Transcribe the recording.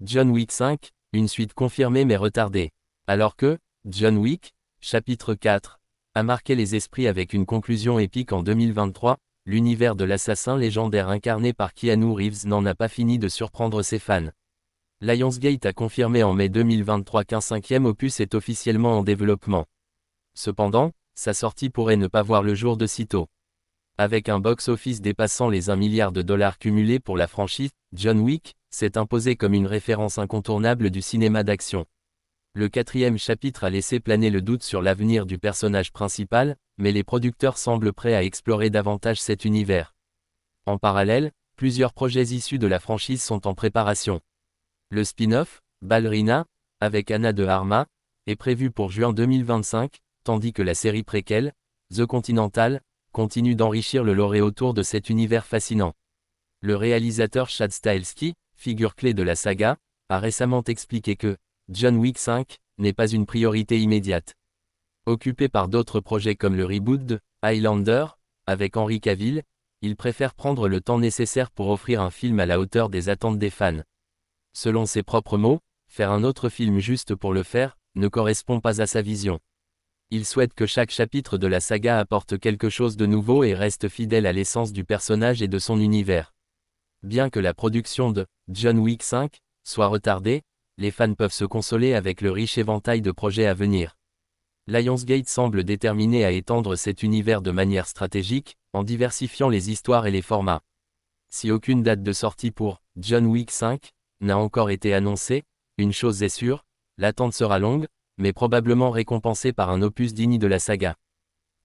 John Wick 5, une suite confirmée mais retardée. Alors que, John Wick, chapitre 4, a marqué les esprits avec une conclusion épique en 2023, l'univers de l'assassin légendaire incarné par Keanu Reeves n'en a pas fini de surprendre ses fans. Lionsgate a confirmé en mai 2023 qu'un cinquième opus est officiellement en développement. Cependant, sa sortie pourrait ne pas voir le jour de sitôt. Avec un box-office dépassant les 1 milliard de dollars cumulés pour la franchise, John Wick s'est imposé comme une référence incontournable du cinéma d'action. Le quatrième chapitre a laissé planer le doute sur l'avenir du personnage principal, mais les producteurs semblent prêts à explorer davantage cet univers. En parallèle, plusieurs projets issus de la franchise sont en préparation. Le spin-off, Ballerina, avec Anna de Armas, est prévu pour juin 2025, tandis que la série préquelle, The Continental, continue d'enrichir le lore autour de cet univers fascinant. Le réalisateur Chad Stahelski, figure clé de la saga, a récemment expliqué que John Wick 5 n'est pas une priorité immédiate. Occupé par d'autres projets comme le reboot de Highlander, avec Henry Cavill, il préfère prendre le temps nécessaire pour offrir un film à la hauteur des attentes des fans. Selon ses propres mots, faire un autre film juste pour le faire, ne correspond pas à sa vision. Il souhaite que chaque chapitre de la saga apporte quelque chose de nouveau et reste fidèle à l'essence du personnage et de son univers. Bien que la production de John Wick 5 soit retardée, les fans peuvent se consoler avec le riche éventail de projets à venir. Lionsgate semble déterminé à étendre cet univers de manière stratégique, en diversifiant les histoires et les formats. Si aucune date de sortie pour John Wick 5 n'a encore été annoncée, une chose est sûre, l'attente sera longue, mais probablement récompensée par un opus digne de la saga.